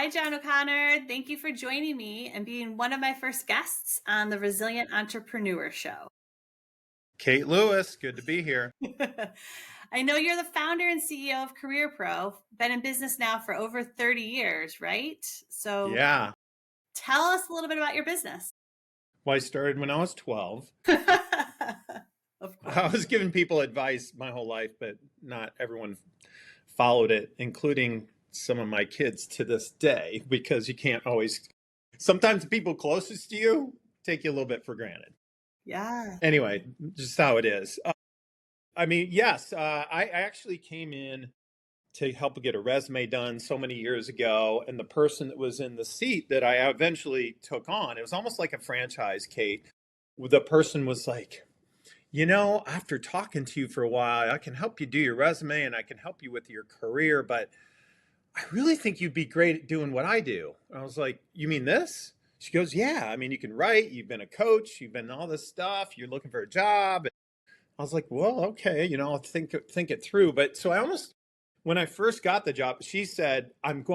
Hi, John O'Connor. Thank you for joining me and being one of my first guests on the Resilient Entrepreneur Show. Kate Lewis, good to be here. I know you're the founder and CEO of CareerPro, been in business now for over 30 years, right? So Yeah. tell us a little bit about your business. Well, I started when I was 12. Of course. I was giving people advice my whole life, but not everyone followed it, including some of my kids to this day, because you can't always, sometimes the people closest to you take you a little bit for granted. Yeah. Anyway, just how it is. Yes, I actually came in to help get a resume done so many years ago. And the person that was in the seat that I eventually took on, it was almost like a franchise, Kate. The person was like, after talking to you for a while, I can help you do your resume and I can help you with your career, but I really think you'd be great at doing what I do. And I was like, you mean this? She goes, yeah. I mean, you can write, you've been a coach, you've been all this stuff, you're looking for a job. I was like, well, okay, I'll think it through. But so when I first got the job, she said, I'm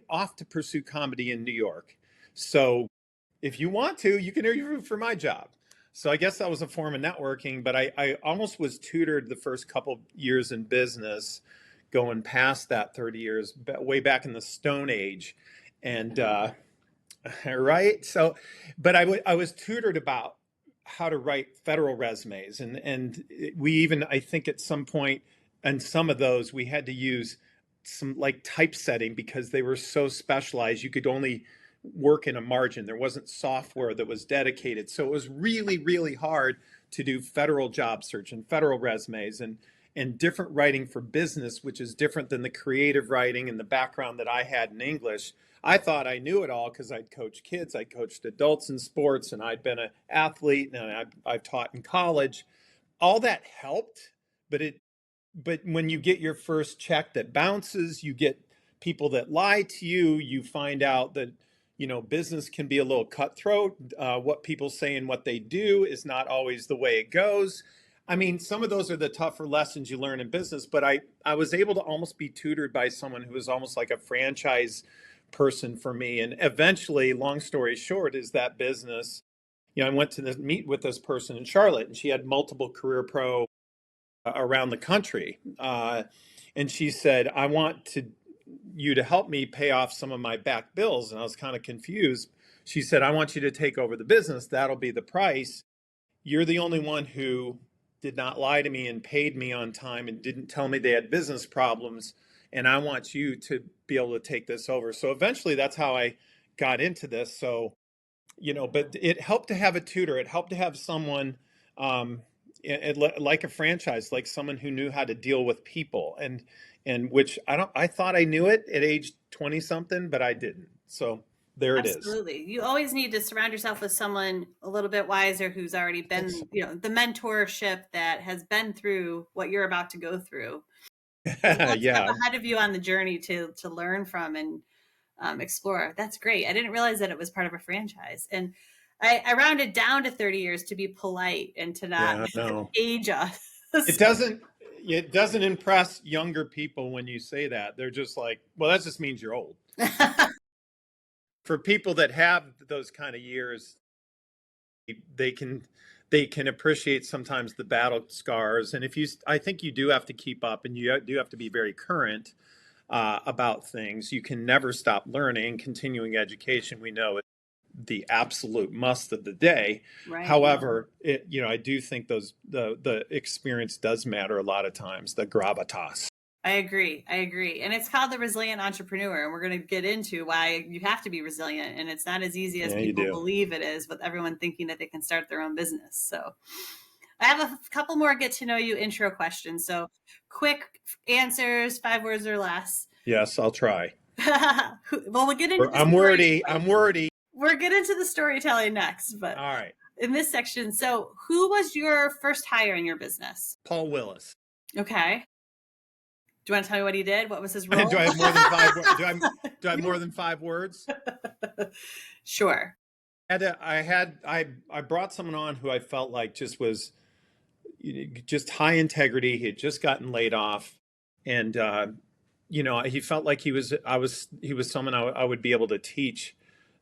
off to pursue comedy in New York. So if you want to, you can interview for my job. So I guess that was a form of networking, but I almost was tutored the first couple years in business, going past that 30 years, way back in the Stone Age. And, right. So, but I was tutored about how to write federal resumes. And we even, I think at some point, and some of those we had to use some like typesetting because they were so specialized. You could only work in a margin. There wasn't software that was dedicated. So it was really, really hard to do federal job search and federal resumes and different writing for business, which is different than the creative writing and the background that I had in English. I thought I knew it all because I'd coached kids, I coached adults in sports, and I'd been an athlete, and I've taught in college. All that helped, but when you get your first check that bounces, you get people that lie to you, you find out that business can be a little cutthroat. What people say and what they do is not always the way it goes. I mean, some of those are the tougher lessons you learn in business, but I was able to almost be tutored by someone who was almost like a franchise person for me. And eventually, long story short, is that business, I went to meet with this person in Charlotte, and she had multiple CareerPro around the country. And she said, I want you to help me pay off some of my back bills. And I was kind of confused. She said, I want you to take over the business. That'll be the price. You're the only one who did not lie to me and paid me on time and didn't tell me they had business problems. And I want you to be able to take this over. So eventually that's how I got into this. So, but it helped to have a tutor. It helped to have someone like a franchise, like someone who knew how to deal with people, and which I thought I knew it at age 20 something, but I didn't. So there it is. Absolutely. You always need to surround yourself with someone a little bit wiser who's already been, the mentorship that has been through what you're about to go through. One step ahead of you on the journey to learn from and explore. That's great. I didn't realize that it was part of a franchise. And I rounded down to 30 years to be polite and to not age us. It doesn't impress younger people when you say that. They're just like, well, that just means you're old. For people that have those kind of years, they can appreciate sometimes the battle scars. And I think you do have to keep up, and you do have to be very current about things. You can never stop learning. Continuing education, we know, is the absolute must of the day. Right. However, I do think the experience does matter a lot of times, the gravitas. I agree. And it's called the Resilient Entrepreneur. And we're going to get into why you have to be resilient. And it's not as easy as people believe it is, with everyone thinking that they can start their own business. So I have a couple more get to know you intro questions. So quick answers, 5 words or less. Yes, I'll try. Well, we'll get into I'm wordy. We'll get into the storytelling next. But all right. In this section, so who was your first hire in your business? Paul Willis. Okay. Do you want to tell me what he did? What was his role? Do I have more than 5 words? Do I have more than 5 words? Sure. I brought someone on who I felt like was high integrity. He had just gotten laid off, and he felt like he was someone I would be able to teach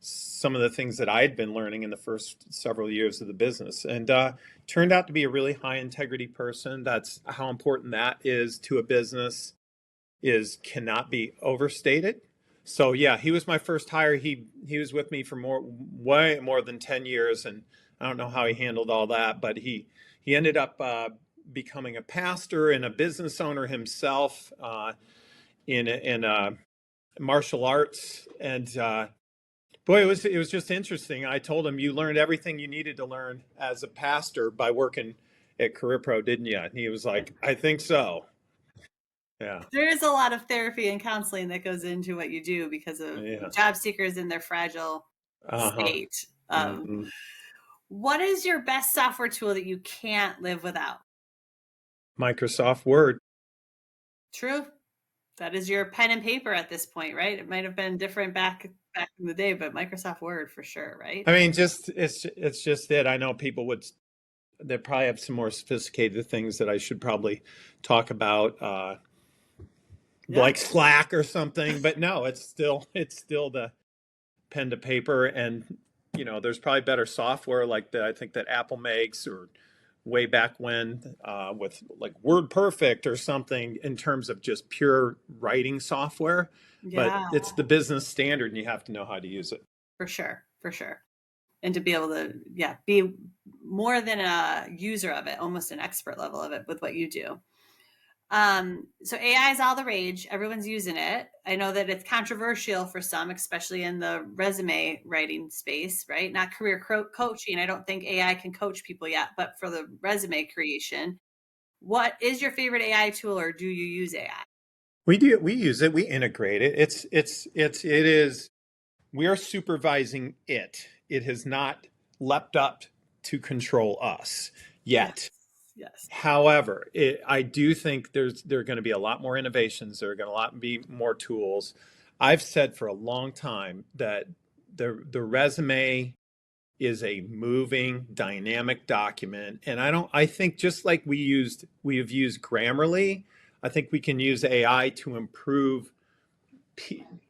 some of the things that I had been learning in the first several years of the business, and turned out to be a really high integrity person. That's how important that is to a business, is cannot be overstated. So yeah, he was my first hire. He was with me for way more than 10 years, and I don't know how he handled all that, but he ended up becoming a pastor and a business owner himself, in martial arts. And boy, it was just interesting. I told him, you learned everything you needed to learn as a pastor by working at CareerPro, didn't you? And he was like, I think so. Yeah. There is a lot of therapy and counseling that goes into what you do because of job seekers in their fragile state. Mm-hmm. What is your best software tool that you can't live without? Microsoft Word. True. That is your pen and paper at this point, right? It might have been different back in the day, but Microsoft Word for sure, right? I mean, it's just that I know people they probably have some more sophisticated things that I should probably talk about, like Slack or something. But no, it's still the pen to paper, and there's probably better software like I think that Apple makes, or way back when, with like WordPerfect or something, in terms of just pure writing software. But it's the business standard, and you have to know how to use it. For sure. And to be able to, be more than a user of it, almost an expert level of it with what you do. So AI is all the rage. Everyone's using it. I know that it's controversial for some, especially in the resume writing space, right? Not career coaching. I don't think AI can coach people yet, but for the resume creation, what is your favorite AI tool, or do you use AI? We do. We use it. We integrate it. It is. We are supervising it. It has not leapt up to control us yet. Yes. However, I do think there are going to be a lot more innovations. There are going to be more tools. I've said for a long time that the resume is a moving, dynamic document, and I think just like we have used Grammarly, I think we can use AI to improve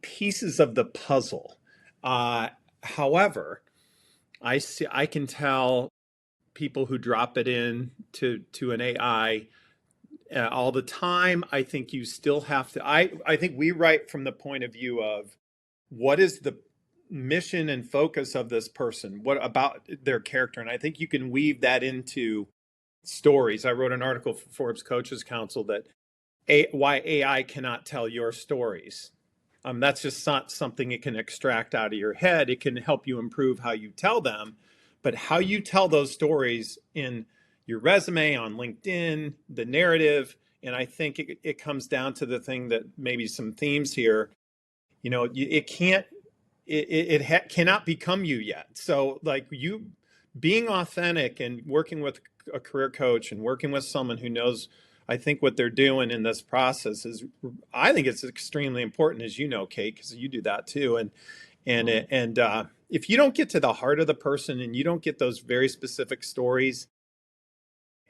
pieces of the puzzle. However, I can tell people who drop it in to an AI all the time. I think you still have to. I think we write from the point of view of what is the mission and focus of this person, what about their character, and I think you can weave that into stories. I wrote an article for Forbes Coaches Council that why AI cannot tell your stories. That's just not something it can extract out of your head. It can help you improve how you tell them, but how you tell those stories in your resume, on LinkedIn, the narrative, and I think it comes down to the thing that maybe some themes here. It can't, cannot become you yet. So like you being authentic and working with a career coach and working with someone who knows, I think, what they're doing in this process I think it's extremely important, as you know, Kate, because you do that too. And if you don't get to the heart of the person and you don't get those very specific stories,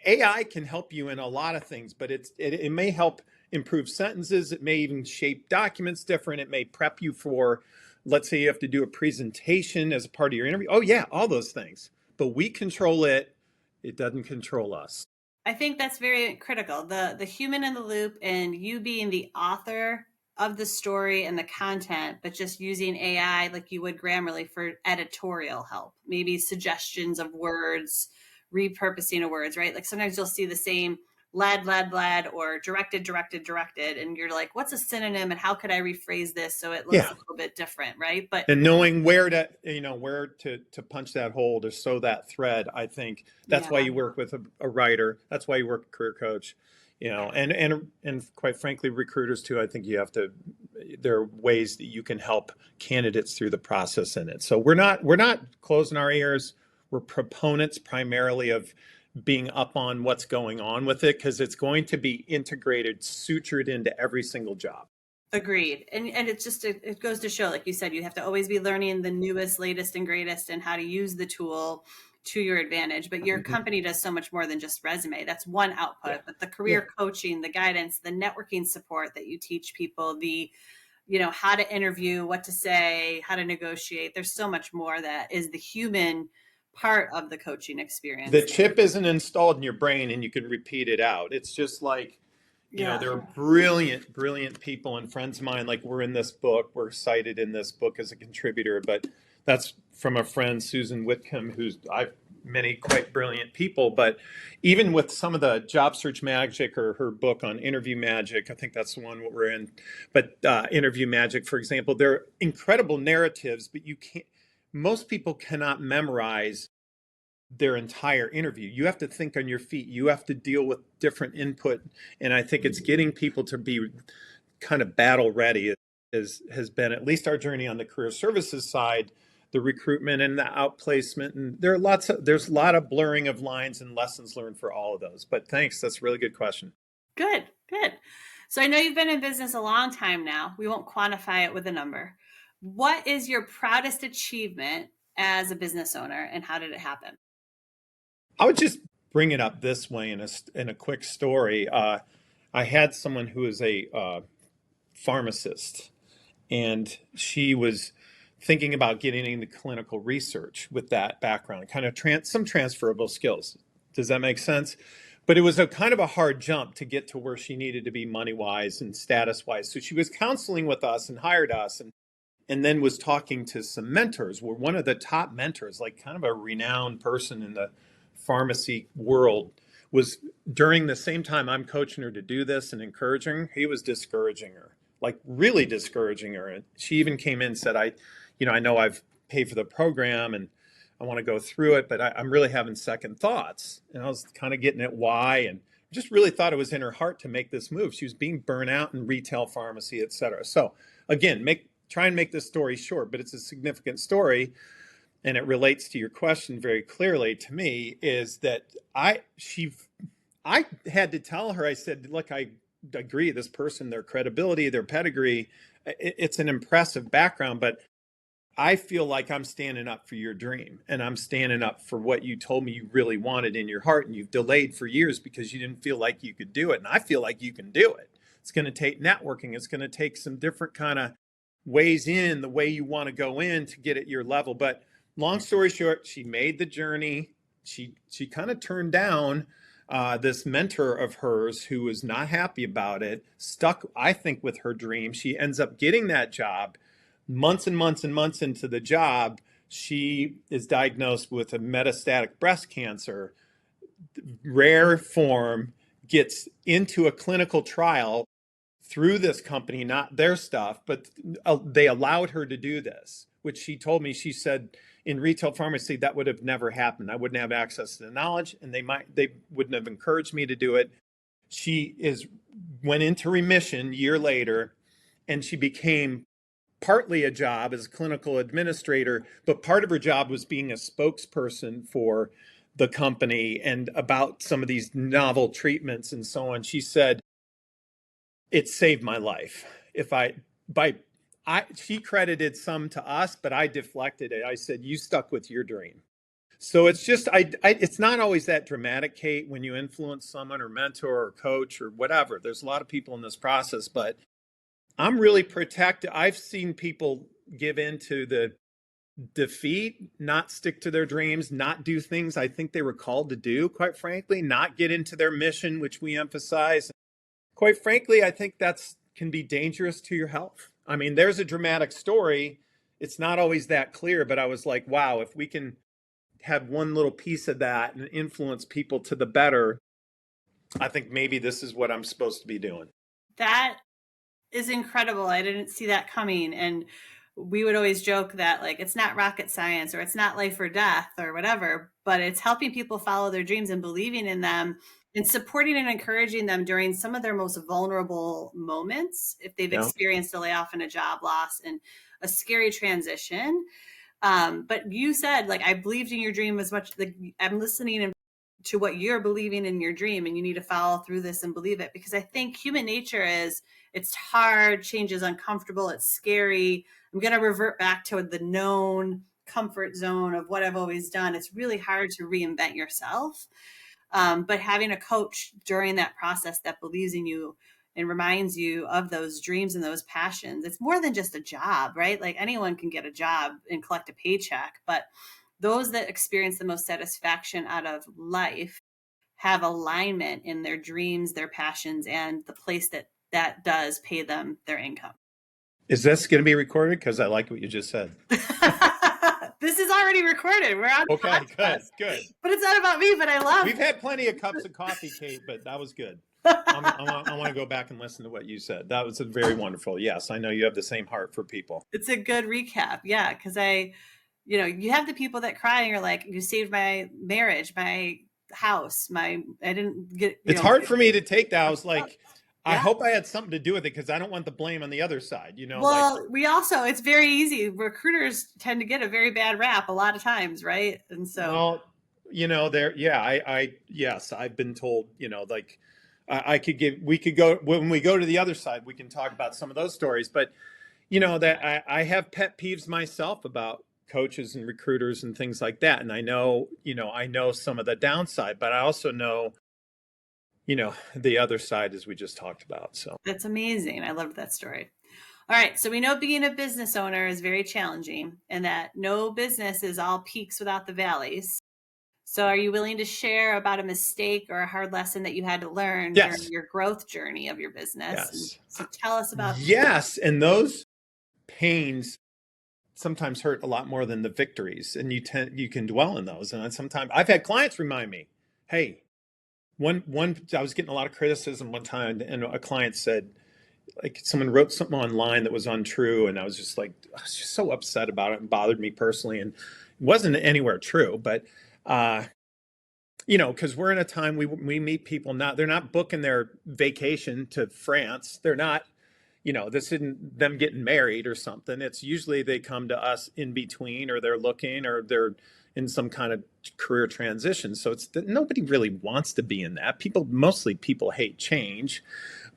AI can help you in a lot of things, but it may help improve sentences. It may even shape documents different. It may prep you for, let's say you have to do a presentation as a part of your interview. Oh yeah, all those things. But we control it. It doesn't control us. I think that's very critical. The human in the loop, and you being the author of the story and the content, but just using AI like you would Grammarly for editorial help, maybe suggestions of words, repurposing of words, right? Like sometimes you'll see the same led, or directed, and you're like, what's a synonym and how could I rephrase this so it looks a little bit different, right? But and knowing where to punch that hole, to sew that thread, I think that's why you work with a writer. That's why you work with a career coach, and quite frankly, recruiters too. I think there are ways that you can help candidates through the process in it. So we're not closing our ears. We're proponents primarily of being up on what's going on with it, because it's going to be integrated, sutured into every single job. Agreed. And it's just, it goes to show, like you said, you have to always be learning the newest, latest, and greatest and how to use the tool. to your advantage. But your company does so much more than just resume. That's one output. But the career coaching, the guidance, the networking support that you teach people, the how to interview, what to say, how to negotiate. There's so much more that is the human part of the coaching experience. The chip isn't installed in your brain and you can repeat it out. It's just like, there are brilliant people and friends of mine. Like, we're in this book, we're cited in this book as a contributor, but that's from a friend, Susan Whitcomb, who's many quite brilliant people. But even with some of the job search magic or her book on interview magic, I think that's the one we're in. But interview magic, for example, they're incredible narratives, but most people cannot memorize their entire interview. You have to think on your feet. You have to deal with different input. And I think it's getting people to be kind of battle ready has been at least our journey on the career services side, the recruitment and the outplacement. And there's a lot of blurring of lines and lessons learned for all of those. But thanks. That's a really good question. Good. So I know you've been in business a long time now. We won't quantify it with a number. What is your proudest achievement as a business owner, and how did it happen? I would just bring it up this way in a quick story. I had someone who is a pharmacist, and she was thinking about getting into clinical research with that background, kind of some transferable skills. Does that make sense? But it was a kind of a hard jump to get to where she needed to be money-wise and status-wise. So she was counseling with us and hired us, and then was talking to some mentors. We're one of the top mentors, like kind of a renowned person in the pharmacy world, was during the same time I'm coaching her to do this and encouraging her, he was discouraging her, like really discouraging her. And she even came in and said, I know I've paid for the program and I want to go through it, but I'm really having second thoughts. And I was kind of getting at why, and just really thought it was in her heart to make this move. She was being burnt out in retail pharmacy, et cetera. So again, try and make this story short, but it's a significant story. And it relates to your question very clearly to me, is that I had to tell her, I said, look, I agree, this person, their credibility, their pedigree, it's an impressive background, but I feel like I'm standing up for your dream, and I'm standing up for what you told me you really wanted in your heart, and you've delayed for years because you didn't feel like you could do it. And I feel like you can do it. It's going to take networking. It's going to take some different kind of ways in the way you want to go in to get at your level. But long story short, she made the journey. She kind of turned down this mentor of hers who was not happy about it, stuck, I think, with her dream. She ends up getting that job. Months and months and months into the job, she is diagnosed with a metastatic breast cancer, rare form, gets into a clinical trial through this company, not their stuff, but they allowed her to do this, which she told me, she said, in retail pharmacy, that would have never happened. I wouldn't have access to the knowledge, and they wouldn't have encouraged me to do it. She went into remission a year later, and she became partly a job as a clinical administrator, but part of her job was being a spokesperson for the company and about some of these novel treatments and so on. She said, it saved my life. She credited some to us, but I deflected it. I said, you stuck with your dream. So it's just, it's not always that dramatic, Kate, when you influence someone or mentor or coach or whatever. There's a lot of people in this process, but I'm really protected. I've seen people give in to the defeat, not stick to their dreams, not do things I think they were called to do, quite frankly, not get into their mission, which we emphasize. Quite frankly, I think that's can be dangerous to your health. I mean, there's a dramatic story. It's not always that clear, but I was like, wow, if we can have one little piece of that and influence people to the better, I think maybe this is what I'm supposed to be doing. That is incredible. I didn't see that coming. And we would always joke that, like, it's not rocket science or it's not life or death or whatever, but it's helping people follow their dreams and believing in them and supporting and encouraging them during some of their most vulnerable moments. If they've experienced a layoff and a job loss and a scary transition. But you said, like, I believed in your dream as much. Like, I'm listening to what you're believing in your dream, and you need to follow through this and believe it, because I think human nature is, it's hard, change is uncomfortable, it's scary. I'm going to revert back to the known. comfort zone of what I've always done, it's really hard to reinvent yourself. But having a coach during that process that believes in you and reminds you of those dreams and those passions, it's more than just a job, right? Like anyone can get a job and collect a paycheck, but those that experience the most satisfaction out of life have alignment in their dreams, their passions, and the place that does pay them their income. Is this going to be recorded? Because I like what you just said. This is already recorded. We're on Okay, podcast. good. But it's not about me, but I love We've had plenty of cups of coffee, Kate, but that was good. I want to go back and listen to what you said. That was very wonderful. Yes, I know you have the same heart for people. It's a good recap. Yeah, because you have the people that cry and you're like, you saved my marriage, my house, I didn't get. It's hard for me to take that. I was like, I Yeah. hope I had something to do with it because I don't want the blame on the other side. Well, it's very easy. Recruiters tend to get a very bad rap a lot of times, right? And so, yes, I've been told, we could go, when we go to the other side, we can talk about some of those stories. But, that I have pet peeves myself about coaches and recruiters and things like that. And I know some of the downside, but I also know, the other side, as we just talked about. So that's amazing. I loved that story. All right. So we know being a business owner is very challenging and that no business is all peaks without the valleys. So are you willing to share about a mistake or a hard lesson that you had to learn during your growth journey of your business? Yes. So tell us about. Yes. And those pains sometimes hurt a lot more than the victories. And you can dwell in those. And sometimes I've had clients remind me, hey, one I was getting a lot of criticism one time, and a client said, like, someone wrote something online that was untrue, and I was just so upset about it and bothered me personally, and it wasn't anywhere true, but because we're in a time we meet people, they're not booking their vacation to France, they're not, this isn't them getting married or something. It's usually they come to us in between, or they're looking, or they're in some kind of career transition. So it's that nobody really wants to be in that. Mostly people hate change.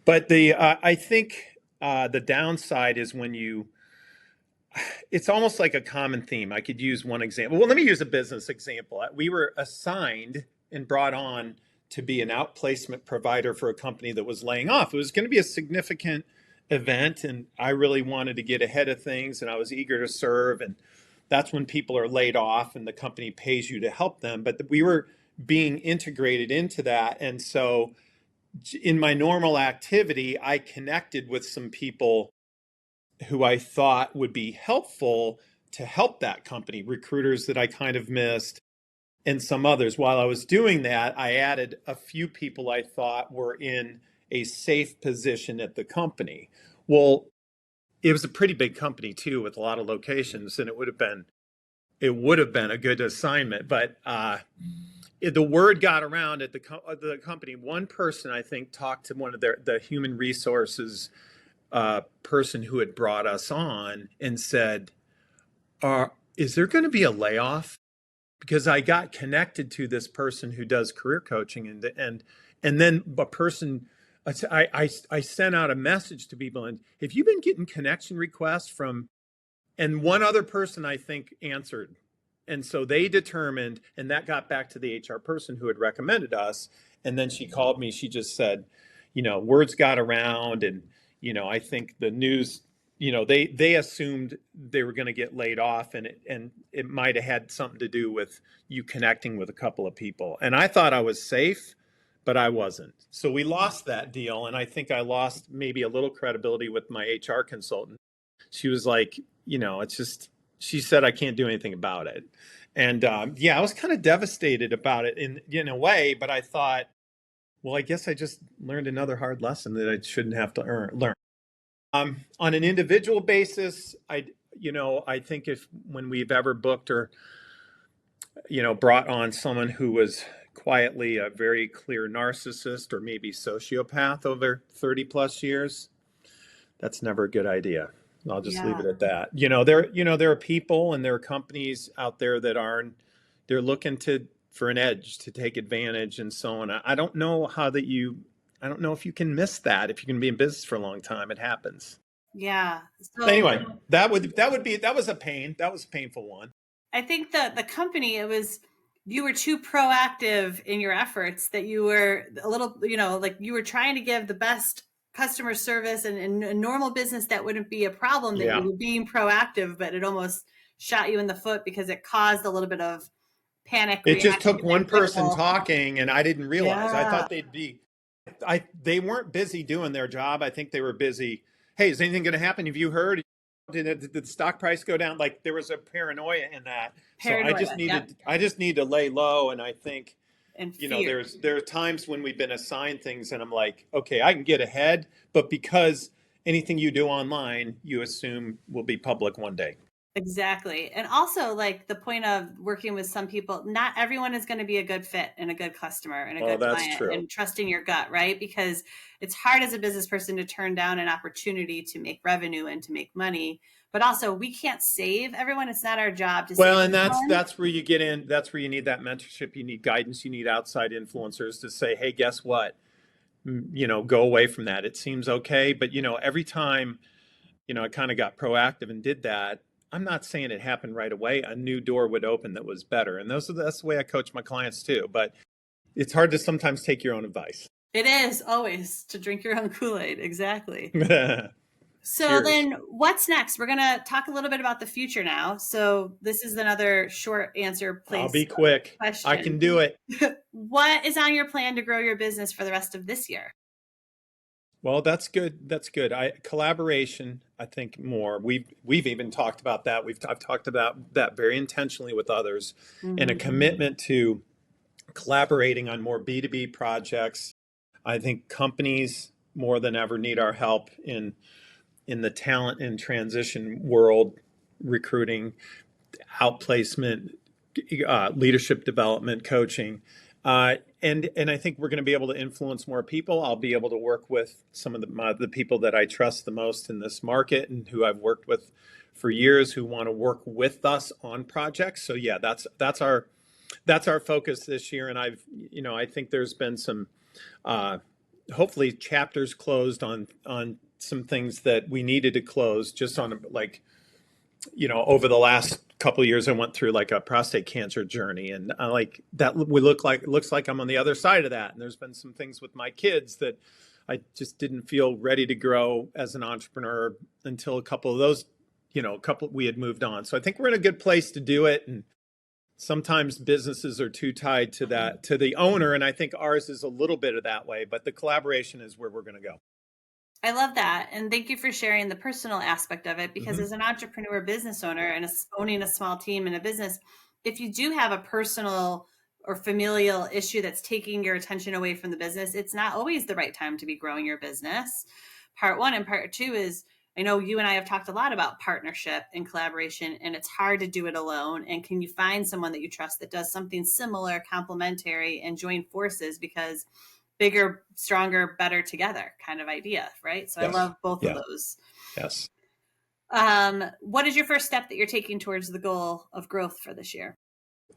But I think the downside is it's almost like a common theme. I could use one example. Well, let me use a business example. We were assigned and brought on to be an outplacement provider for a company that was laying off. It was going to be a significant event, and I really wanted to get ahead of things, and I was eager to serve. And that's when people are laid off and the company pays you to help them. But we were being integrated into that. And so in my normal activity, I connected with some people who I thought would be helpful to help that company, recruiters that I kind of missed, and some others. While I was doing that, I added a few people I thought were in a safe position at the company. Well, it was a pretty big company too, with a lot of locations, and it would have been a good assignment. But the word got around at the company. One person, I think, talked to one of the human resources person who had brought us on and said, "Is there going to be a layoff?" Because I got connected to this person who does career coaching, and then a person. I sent out a message to people, and have you been getting connection requests from? And one other person, I think, answered. And so they determined, and that got back to the HR person who had recommended us. And then she called me. She just said, words got around, and, I think the news, they assumed they were going to get laid off, and it might have had something to do with you connecting with a couple of people. And I thought I was safe, but I wasn't. So we lost that deal. And I think I lost maybe a little credibility with my HR consultant. She was like, it's just, she said, I can't do anything about it. And I was kind of devastated about it in a way, but I thought, well, I guess I just learned another hard lesson that I shouldn't have to learn. On an individual basis, I think when we've ever booked or, brought on someone who was quietly a very clear narcissist or maybe sociopath over 30 plus years, that's never a good idea. I'll just leave it at that. There are people and there are companies out there that they're looking for an edge to take advantage and so on. I don't know I don't know if you can miss that. If you can be in business for a long time, it happens. Yeah. So anyway, that was a pain. That was a painful one. I think the company, you were too proactive in your efforts, that you were a little, like you were trying to give the best customer service, and in a normal business that wouldn't be a problem, that Yeah. you were being proactive, but it almost shot you in the foot because it caused a little bit of panic It just reaction took one and person ripple. talking, and I didn't realize. I Yeah, thought they weren't busy doing their job. I think they were busy. Hey, is anything going to happen? Have you heard? Did the stock price go down? Like there was a paranoia in that. So paranoia. Yep. I just need to lay low. And I think, And fear. there are times when we've been assigned things and I'm like, okay, I can get ahead, but because anything you do online, you assume will be public one day. Exactly. And also, like, the point of working with some people, not everyone is going to be a good fit and a good customer and a Oh, good that's client, true. and trusting your gut, right? Because it's hard as a business person to turn down an opportunity to make revenue and to make money. But also, we can't save everyone. It's not our job to save Well, and everyone. that's where you get in. That's where you need that mentorship. You need guidance. You need outside influencers to say, "Hey, guess what? Go away from that. It seems okay, but every time, I kind of got proactive and did that. I'm not saying it happened right away. A new door would open that was better, and that's the way I coach my clients too. But it's hard to sometimes take your own advice. It is always to drink your own Kool-Aid. Exactly. So Cheers. then what's next? We're going to talk a little bit about the future now. So this is another short answer I'll place be quick. I can question. do it. What is on your plan to grow your business for the rest of this year? Well, that's good. That's good. Collaboration, I think more. We've even talked about that. I've talked about that very intentionally with others, and a Mm-hmm. commitment to collaborating on more B2B projects. I think companies more than ever need our help in the talent and transition world, recruiting, outplacement, leadership development, coaching. And I think we're going to be able to influence more people. I'll be able to work with some of the people that I trust the most in this market and who I've worked with for years, who want to work with us on projects. So yeah, that's our focus this year. And I think there's been some hopefully chapters closed on some things that we needed to close, just on like, over the last couple of years, I went through like a prostate cancer journey, and I like that looks like I'm on the other side of that. And there's been some things with my kids that I just didn't feel ready to grow as an entrepreneur until a couple of those, we had moved on. So I think we're in a good place to do it. And sometimes businesses are too tied to the owner, and I think ours is a little bit of that way, but the collaboration is where we're going to go. I love that. And thank you for sharing the personal aspect of it, because Mm-hmm. as an entrepreneur business owner and owning a small team in a business, if you do have a personal or familial issue that's taking your attention away from the business, it's not always the right time to be growing your business. Part one. And part two is, I know you and I have talked a lot about partnership and collaboration, and it's hard to do it alone. And can you find someone that you trust that does something similar, complementary, and join forces? Because bigger, stronger, better together kind of idea, right? So I Yes. love both of Yeah. those. Yes. What is your first step that you're taking towards the goal of growth for this year?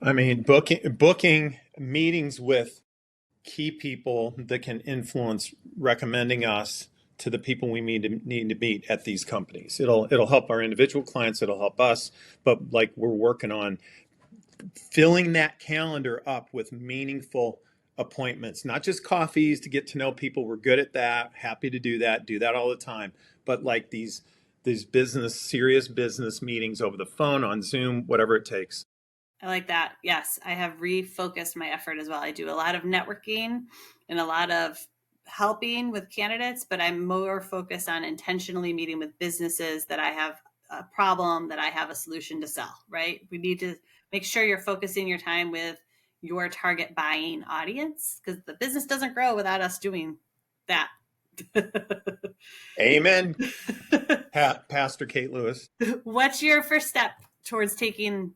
I mean, booking meetings with key people that can influence recommending us to the people we need to meet at these companies. It'll help our individual clients. It'll help us. But like we're working on filling that calendar up with meaningful appointments, not just coffees to get to know people. We're good at that. Happy to do that. Do that all the time. But like these serious business meetings over the phone, on Zoom, whatever it takes. I like that. Yes, I have refocused my effort as well. I do a lot of networking and a lot of helping with candidates, but I'm more focused on intentionally meeting with businesses that I have a problem, that I have a solution to sell, right? We need to make sure you're focusing your time with your target buying audience, because the business doesn't grow without us doing that. Amen. Pastor Kate Lewis. What's your first step towards taking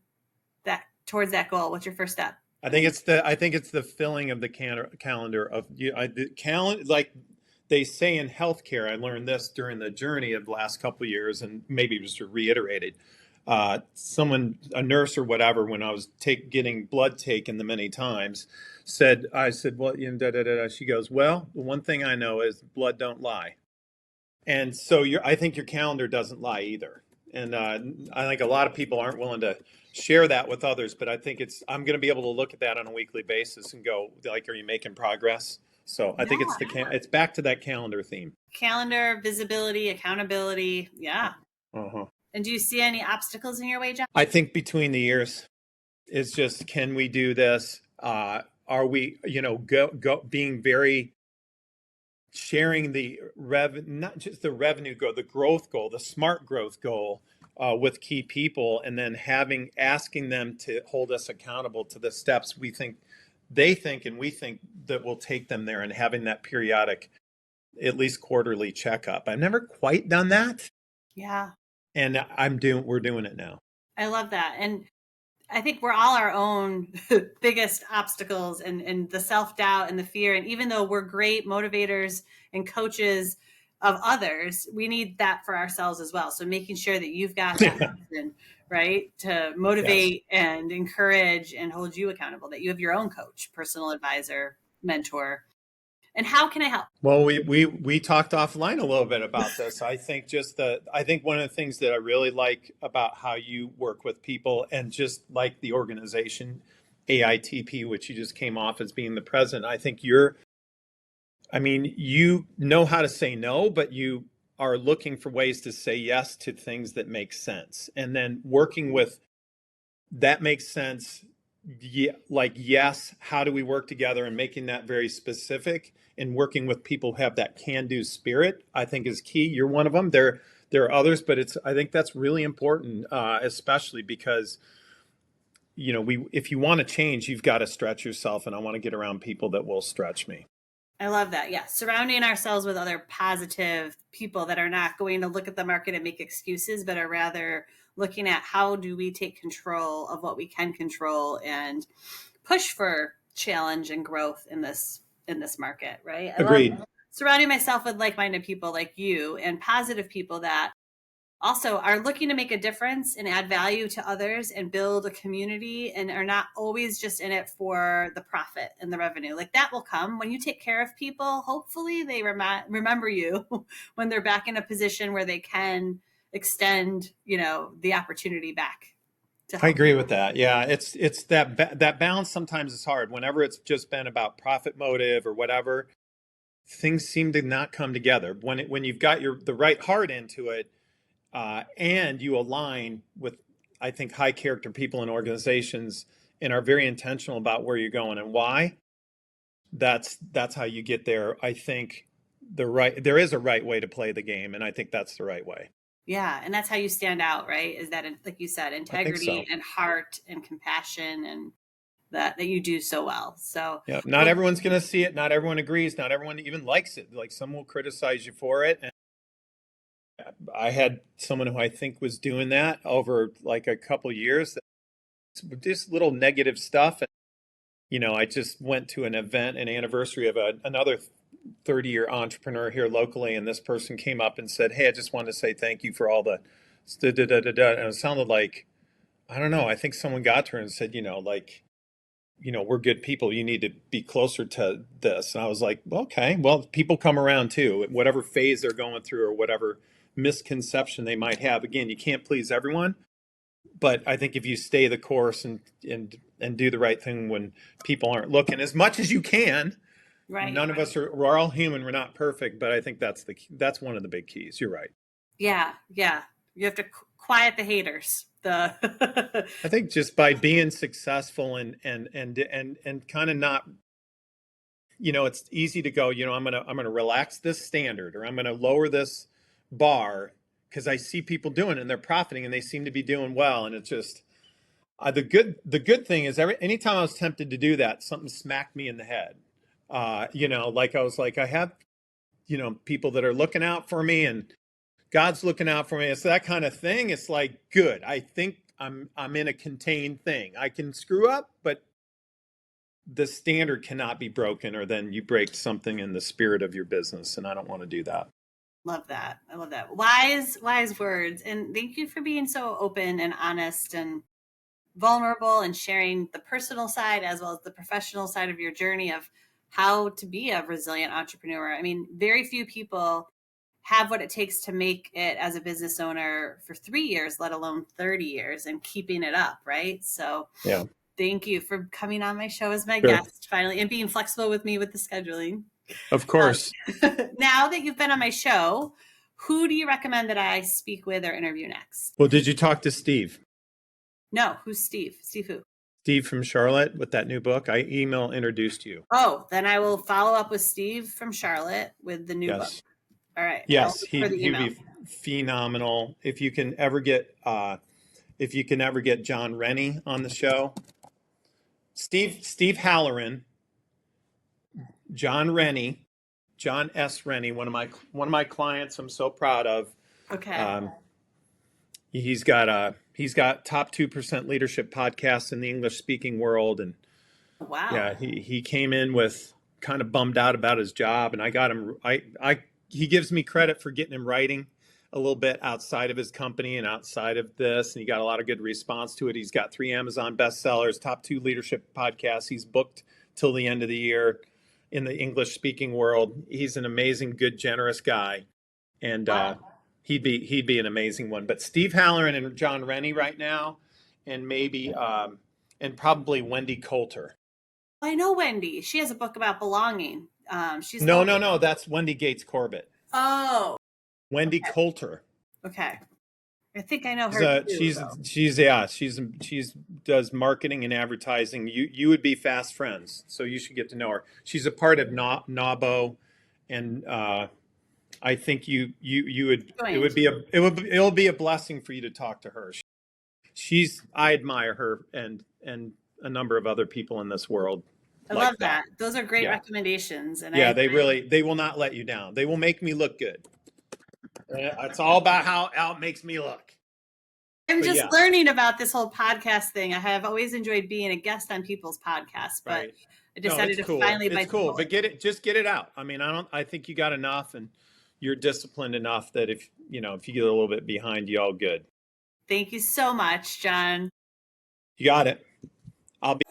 towards that goal? What's your first step? I think it's the filling of the calendar of the calendar, like they say in healthcare. I learned this during the journey of the last couple of years, and maybe just reiterated. A nurse or whatever, when I was getting blood taken the many times, I said, well, da, da, da, da. She goes, well, the one thing I know is blood don't lie. And so I think your calendar doesn't lie either. And I think a lot of people aren't willing to share that with others. But I think I'm going to be able to look at that on a weekly basis and go like, are you making progress? So I think Yeah. it's back to that calendar theme. Calendar, visibility, accountability. Yeah. Uh-huh. And do you see any obstacles in your way, John? I think between the years is just, can we do this? Are we, being very sharing the not just the revenue goal, the growth goal, the smart growth goal with key people, and then asking them to hold us accountable to the steps they think and we think that will take them there, and having that periodic, at least quarterly checkup. I've never quite done that. Yeah. And we're doing it now. I love that. And I think we're all our own biggest obstacles, and the self-doubt and the fear. And even though we're great motivators and coaches of others, we need that for ourselves as well. So making sure that you've got that person, right, to motivate and encourage and hold you accountable, that you have your own coach, personal advisor, mentor. And how can I help? Well, we talked offline a little bit about this. I think one of the things that I really like about how you work with people, and just like the organization AITP, which you just came off as being the president, I think you know how to say no, but you are looking for ways to say yes to things that make sense. And then working with that makes sense. Yeah, like, yes, how do we work together, and making that very specific, and working with people who have that can-do spirit, I think is key. You're one of them. There are others, but I think that's really important, especially because, if you want to change, you've got to stretch yourself, and I want to get around people that will stretch me. I love that. Yeah. Surrounding ourselves with other positive people that are not going to look at the market and make excuses, but are rather looking at how do we take control of what we can control and push for challenge and growth in this market, right? Agreed. Love surrounding myself with like-minded people like you, and positive people that also are looking to make a difference and add value to others and build a community, and are not always just in it for the profit and the revenue. Like, that will come when you take care of people. Hopefully they remember you when they're back in a position where they can extend, the opportunity back. I agree with that. Yeah, it's that balance sometimes is hard. Whenever it's just been about profit motive or whatever, things seem to not come together. When you've got the right heart into it, and you align with, I think, high character people and organizations, and are very intentional about where you're going and why, that's how you get there. I think there is a right way to play the game, and I think that's the right way. Yeah. And that's how you stand out, right? Is that, like you said, integrity and heart and compassion, and that you do so well. So yeah, not everyone's going to see it. Not everyone agrees. Not everyone even likes it. Like, some will criticize you for it. And I had someone who I think was doing that over like a couple of years, just little negative stuff. And, I just went to an anniversary of another 30-year entrepreneur here locally. And this person came up and said, "Hey, I just wanted to say thank you for all the and it sounded like, I don't know, I think someone got to her and said, we're good people. You need to be closer to this." And I was like, okay, well, people come around too, whatever phase they're going through or whatever misconception they might have. Again, you can't please everyone, but I think if you stay the course and do the right thing when people aren't looking, as much as you can. Right. None of us we're all human. We're not perfect, but I think that's one of the big keys. You're right. Yeah. Yeah. You have to quiet the haters. I think just by being successful and kind of not, it's easy to go, I'm going to relax this standard, or I'm going to lower this bar because I see people doing it and they're profiting and they seem to be doing well. And it's just, the good thing is anytime I was tempted to do that, something smacked me in the head. Like I was like, I have, people that are looking out for me, and God's looking out for me. It's that kind of thing. It's like, good. I think I'm in a contained thing. I can screw up, but the standard cannot be broken, or then you break something in the spirit of your business. And I don't want to do that. Love that. I love that. Wise words. And thank you for being so open and honest and vulnerable, and sharing the personal side as well as the professional side of your journey of how to be a resilient entrepreneur. I mean, very few people have what it takes to make it as a business owner for 3 years, let alone 30 years, and keeping it up, right? So yeah, thank you for coming on my show as my sure. guest finally, and being flexible with me with the scheduling. Of course. Now that you've been on my show, who do you recommend that I speak with or interview next? Well, did you talk to Steve? No, who's Steve? Steve who? Steve from Charlotte with that new book. I introduced you. Oh, then I will follow up with Steve from Charlotte with the new book. Yes. All right. Yes, For the he'd email. be phenomenal. If you can ever get John Rennie on the show, Steve Halloran, John Rennie, John S. Rennie, one of my clients. I'm so proud of. Okay. He's got top 2% leadership podcasts in the English speaking world, and Wow. yeah, he came in with kind of bummed out about his job, and I got him. He gives me credit for getting him writing a little bit outside of his company and outside of this, and he got a lot of good response to it. He's got 3 Amazon bestsellers, top 2 leadership podcasts. He's booked till the end of the year in the English speaking world. He's an amazing, good, generous guy, and Wow. he'd be an amazing one. But Steve Halloran and John Rennie right now, and maybe and probably Wendy Coulter. I know Wendy. She has a book about belonging. She's No. That's Wendy Gates Corbett. Oh, Wendy Coulter. okay. I think I know her too. She's does marketing and advertising. You would be fast friends, so you should get to know her. She's a part of NABO, and I think you would it'll be a blessing for you to talk to her. I admire her and a number of other people in this world. I love that. Those are great recommendations. And they will not let you down. They will make me look good. It's all about how it makes me look. I'm just learning about this whole podcast thing. I have always enjoyed being a guest on people's podcasts, but I decided to finally bite the bullet. But get it out. I mean, I think you got enough, and you're disciplined enough that if you get a little bit behind, you all good. Thank you so much, John. You got it. I'll be